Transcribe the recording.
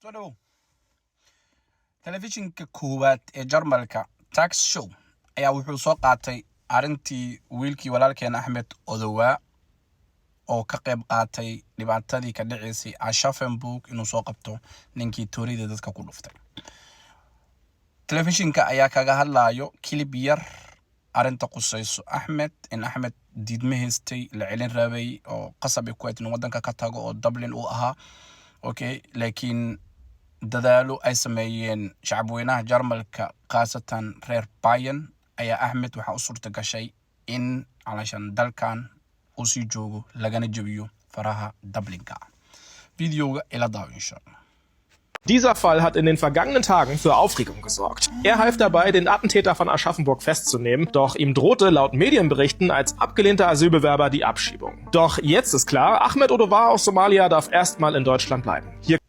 soo dhawow telefishinka koowaad ee Jarmalka Tax Show ayaa wuxuu soo qaatay arintii wiilkii walaalkeen Axmed Odowa oo ka qayb qaatay dhibaatadii ka dhaceysay Aschaffenburg inuu soo qabto ninkii toorida dadka ku dhuftay. Telefishinka ayaa kaga hadlayo kilib yar arinta qusayso Axmed diidme haystay la celin rabay oo qasab ku ahayd inuu wadanka ka tago oo Dublin uu ahaa. Okay, laakiin dadaalo ay sameeyeen shacabweynaha Jarmalka qaasatan reer Bayern ayaa Axmed waxa u suurta gashay in calashan dalkan uu sii joogo lagana jabiyo faraha Dublinka. Videoga ila daaw insha Allah. Dieser Fall hat in den vergangenen Tagen für Aufregung gesorgt. Er half dabei, den Attentäter von Aschaffenburg festzunehmen, doch ihm drohte laut Medienberichten als abgelehnter Asylbewerber die Abschiebung. Doch jetzt ist klar, Ahmed Odowa aus Somalia darf erstmal in Deutschland bleiben. Hier